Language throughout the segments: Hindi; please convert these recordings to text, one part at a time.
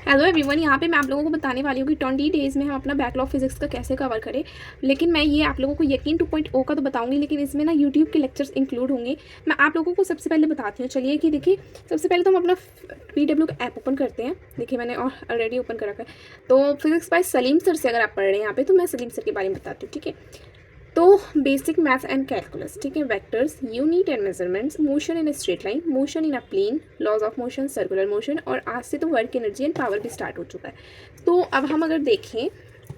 हेलो एवरीवन, यहाँ पे मैं आप लोगों को बताने वाली हूँ कि 20 डेज़ में हम अपना बैकलॉग फिजिक्स का कैसे कवर करें। लेकिन मैं ये आप लोगों को यकीन 2.0 का तो बताऊंगी, लेकिन इसमें ना यूट्यूब के लेक्चर्स इंक्लूड होंगे। मैं आप लोगों को सबसे पहले बताती हूँ। चलिए कि देखिए, सबसे पहले तो हम अपना PW का ऐप ओपन करते हैं। देखिए मैंने ऑलरेडी ओपन कर रखा है। तो फिजिक्स बाय सलीम सर से अगर आप पढ़ रहे हैं यहाँ पे, तो मैं सलीम सर के बारे में बताती हूँ, ठीक है। तो बेसिक मैथ्स एंड कैलकुलस, ठीक है। Vectors, unit and measurements, motion in straight line, motion in a plane, laws of motion, circular motion, और आज से तो वर्क एनर्जी एंड पावर भी स्टार्ट हो चुका है। तो अब हम अगर देखें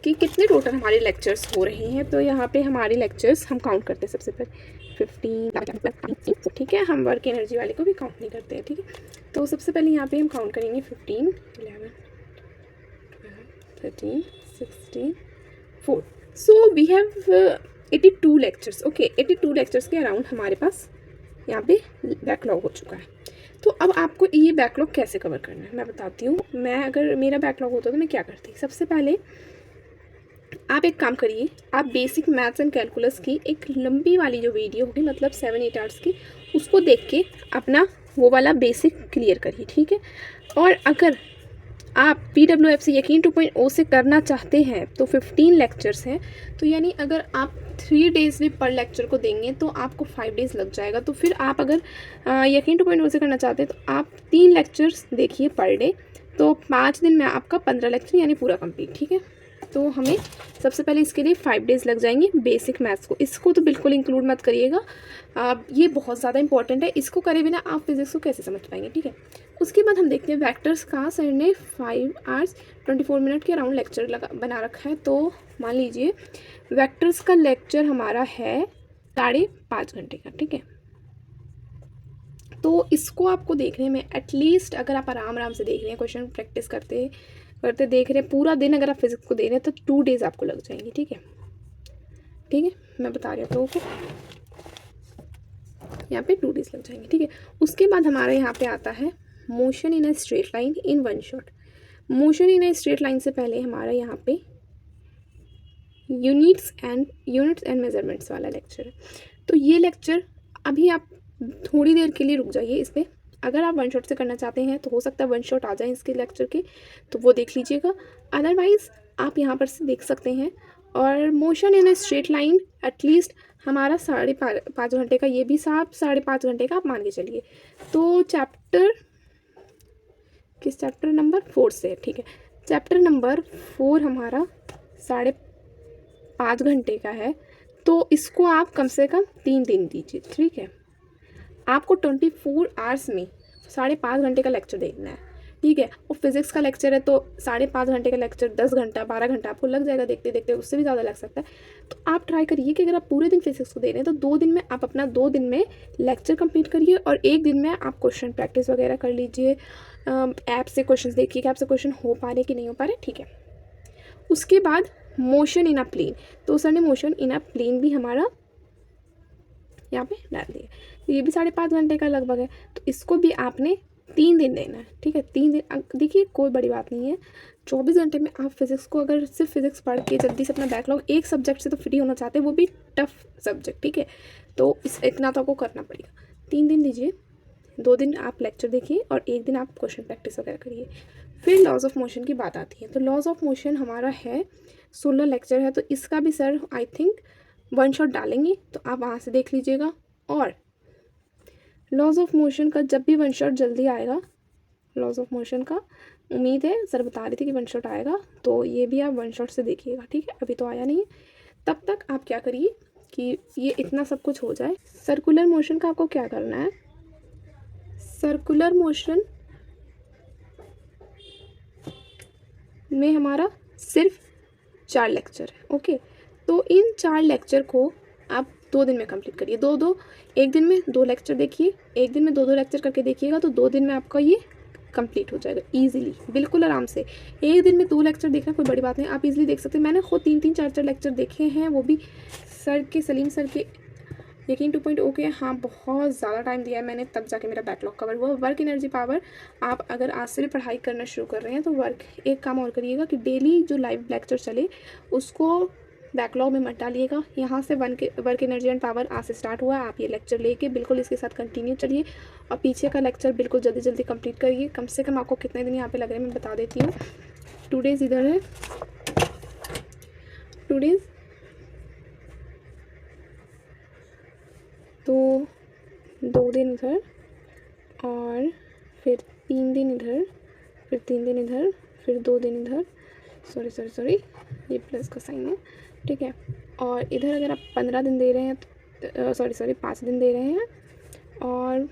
कि कितने टोटल हमारे लेक्चर्स हो रहे हैं, तो यहाँ पे हमारे लेक्चर्स हम काउंट करते हैं। सबसे पहले 15, ठीक है। हम वर्क एनर्जी वाले को भी काउंट नहीं करते हैं, ठीक है। तो सबसे पहले यहाँ पे हम काउंट करेंगे 15, 11, 12, 13, 16, 4। So we have 82 lectures. Okay, 82 lectures के अराउंड हमारे पास यहाँ पे बैकलॉग हो चुका है। तो अब आपको ये बैकलॉग कैसे कवर करना है मैं बताती हूँ। मैं अगर मेरा बैकलॉग होता तो मैं क्या करती। सबसे पहले आप एक काम करिए, आप बेसिक मैथ्स एंड कैलकुलस की एक लंबी वाली जो वीडियो होगी, मतलब 7-8 आवर्स की, उसको देख के अपना वो वाला बेसिक क्लियर करिए, ठीक है। और अगर आप PWF से यकीन 2.0 से करना चाहते हैं तो 15 लेक्चर्स हैं। तो यानी अगर आप 3 डेज़ में पर लेक्चर को देंगे तो आपको 5 डेज़ लग जाएगा। तो फिर आप अगर यकीन 2.0 से करना चाहते हैं तो आप 3 लेक्चर्स देखिए पर डे। तो 5 दिन में आपका 15 लेक्चर यानी पूरा कंप्लीट, ठीक है। तो हमें सबसे पहले इसके लिए 5 डेज़ लग जाएंगे बेसिक मैथ्स को। इसको तो बिल्कुल इंक्लूड मत करिएगा, ये बहुत ज़्यादा इंपॉर्टेंट है। इसको करे बिना आप फिजिक्स को कैसे समझ पाएंगे, ठीक है। उसके बाद हम देखते हैं वेक्टर्स का। सर ने 5 आवर्स 24 मिनट के अराउंड लेक्चर बना रखा है। तो मान लीजिए वेक्टर्स का लेक्चर हमारा है 5.5 घंटे का, ठीक है। तो इसको आपको देखने में एटलीस्ट, अगर आप आराम से देख रहे हैं, क्वेश्चन प्रैक्टिस करते करते देख रहे हैं, पूरा दिन अगर आप फिजिक्स को दे रहे हैं तो 2 डेज़ आपको लग जाएंगे, ठीक है। ठीक है, मैं बता रही हूँ आप लोगों को, यहाँ पे 2 डेज़ लग जाएंगे, ठीक है। उसके बाद हमारे यहाँ पे आता है motion in a straight line in 1 shot. Motion in a straight line से पहले हमारा यहाँ पे यूनिट्स एंड मेजरमेंट्स वाला लेक्चर है। तो ये लेक्चर अभी आप थोड़ी देर के लिए रुक जाइए इस पर। अगर आप 1 शॉट से करना चाहते हैं तो हो सकता है 1 शॉट आ जाए इसके लेक्चर के, तो वो देख लीजिएगा। अदरवाइज़ आप यहाँ पर से देख सकते हैं। और motion in a straight line at least हमारा 5.5 घंटे का, ये भी साहब 5.5 घंटे का आप मान के चलिए। तो चैप्टर नंबर 4 से, ठीक है। चैप्टर नंबर 4 हमारा 5.5 घंटे का है। तो इसको आप कम से कम 3 दिन दीजिए, ठीक है। आपको 24 आवर्स में 5.5 घंटे का लेक्चर देखना है, ठीक है। और फिजिक्स का लेक्चर है तो 5.5 घंटे का लेक्चर 10 घंटा 12 घंटा आपको लग जाएगा देखते देखते, उससे भी ज़्यादा लग सकता है। तो आप ट्राई करिए कि अगर आप पूरे दिन फिजिक्स को दे रहे हैं तो 2 दिन में आप अपना 2 दिन में लेक्चर कंप्लीट करिए, और 1 दिन में आप क्वेश्चन प्रैक्टिस वगैरह कर लीजिए। ऐप से क्वेश्चन देखिए कि आपसे क्वेश्चन हो पा रहे कि नहीं हो पा रहे, ठीक है। उसके बाद मोशन इन अ प्लेन, तो सर ने मोशन इन अ प्लेन भी हमारा यहाँ पे डाल दिया। ये भी 5.5 घंटे का लगभग है। तो इसको भी आपने 3 दिन देना है, ठीक है। 3 दिन, देखिए कोई बड़ी बात नहीं है। 24 घंटे में आप फिजिक्स को, अगर सिर्फ फिजिक्स पढ़ के जल्दी से अपना बैकलॉग एक सब्जेक्ट से तो फ्री होना चाहते हैं, वो भी टफ सब्जेक्ट, ठीक है। तो इतना तो आपको करना पड़ेगा। 3 दिन दीजिए, 2 दिन आप लेक्चर देखिए और 1 दिन आप क्वेश्चन प्रैक्टिस वगैरह करिए। फिर लॉज ऑफ मोशन की बात आती है। तो लॉज ऑफ मोशन हमारा है 16 लेक्चर है। तो इसका भी सर आई थिंक 1 शॉट डालेंगे, तो आप वहाँ से देख लीजिएगा। और लॉज ऑफ मोशन का जब भी 1 शॉट जल्दी आएगा, लॉज ऑफ मोशन का उम्मीद है, सर बता रही थी कि 1 शॉट आएगा, तो ये भी आप 1 शॉट से देखिएगा, ठीक है। अभी तो आया नहीं है। तब तक आप क्या करिए कि ये इतना सब कुछ हो जाए। सर्कुलर मोशन का आपको क्या करना है, सर्कुलर मोशन में हमारा सिर्फ 4 लेक्चर है, ओके। तो इन 4 लेक्चर को आप 2 दिन में कंप्लीट करिए। एक दिन में 2 लेक्चर देखिए, एक दिन में 2 लेक्चर करके देखिएगा, तो 2 दिन में आपका ये कंप्लीट हो जाएगा ईजिली, बिल्कुल आराम से। एक दिन में 2 लेक्चर देखना कोई बड़ी बात नहीं, आप इजीली देख सकते हैं। मैंने खुद 3-3 4-4 लेक्चर देखे हैं, वो भी सलीम सर के यकीन 2.0 के। हाँ, बहुत ज़्यादा टाइम दिया है मैंने, तब जाके मेरा बैकलॉग कवर हुआ। वर्क एनर्जी पावर, आप अगर आज से भी पढ़ाई करना शुरू कर रहे हैं तो एक काम और करिएगा कि डेली जो लाइव लेक्चर चले उसको बैकलॉग में मत डालिएगा। यहाँ से वर्क एनर्जी एंड पावर आज से स्टार्ट हुआ है। आप ये लेक्चर लेके बिल्कुल इसके साथ कंटिन्यू चलिए और पीछे का लेक्चर बिल्कुल जल्दी जल्दी कंप्लीट करिए। कम से कम आपको कितने दिन यहाँ पे लग रहे हैं मैं बता देती हूँ। 2 डेज़ इधर है, 2 डेज़, तो 2 दिन इधर और फिर 3 दिन इधर, फिर 3 दिन इधर, फिर 2 दिन इधर, सॉरी ये प्लस का साइन है, ठीक है। और इधर अगर आप 15 दिन दे रहे हैं तो 5 दिन दे रहे हैं और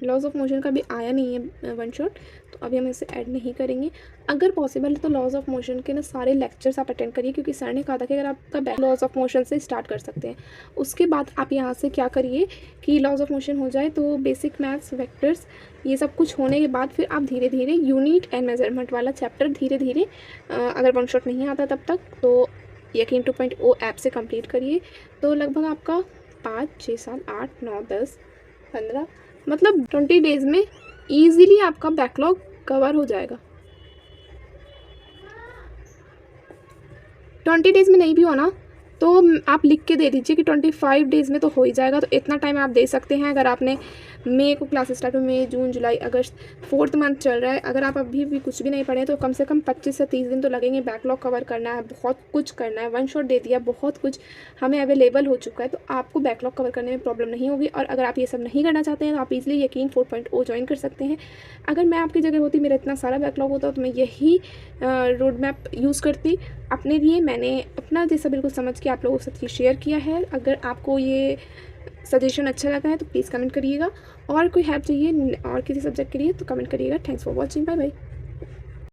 लॉज ऑफ मोशन का भी आया नहीं है वन शॉट, तो अभी हम इसे ऐड नहीं करेंगे। अगर पॉसिबल है तो लॉज ऑफ मोशन के ना सारे लेक्चर्स आप अटेंड करिए, क्योंकि सर ने कहा था कि अगर आपका लॉज ऑफ मोशन से स्टार्ट कर सकते हैं। उसके बाद आप यहाँ से क्या करिए कि लॉज ऑफ मोशन हो जाए तो बेसिक मैथ्स, वेक्टर्स, ये सब कुछ होने के बाद फिर आप धीरे धीरे यूनिट एंड मेजरमेंट वाला चैप्टर धीरे धीरे अगर वन शॉट नहीं आता तब तक तो यकीन 2.0 ऐप से कंप्लीट करिए। तो लगभग आपका 5, 6, 7, 8, 9, 10, 15 मतलब 20 डेज़ में ईज़िली आपका बैकलॉग कवर हो जाएगा। 20 डेज़ में नहीं भी होना तो आप लिख के दे दीजिए कि 25 डेज़ में तो हो ही जाएगा। तो इतना टाइम आप दे सकते हैं। अगर आपने मई को क्लासेस स्टार्ट हुई, मई, जून, जुलाई, अगस्त, 4th मंथ चल रहा है, अगर आप अभी भी कुछ भी नहीं पढ़े तो कम से कम 25 से 30 दिन तो लगेंगे। बैकलॉग कवर करना है, बहुत कुछ करना है, वन शॉट दे दिया, बहुत कुछ हमें अवेलेबल हो चुका है, तो आपको बैकलॉग कवर करने में प्रॉब्लम नहीं होगी। और अगर आप ये सब नहीं करना चाहते हैं तो आप इजीली यकीन 4.0 ज्वाइन कर सकते हैं। अगर मैं आपकी जगह होती, मेरा इतना सारा बैकलॉग होता तो मैं यही रोड मैप यूज़ करती अपने लिए। मैंने अपना जैसा बिल्कुल समझ के आप लोगों के साथ ये शेयर किया है। अगर आपको ये सजेशन अच्छा लगा है तो प्लीज़ कमेंट करिएगा, और कोई हेल्प चाहिए और किसी सब्जेक्ट के लिए तो कमेंट करिएगा। Thanks for watching, bye bye.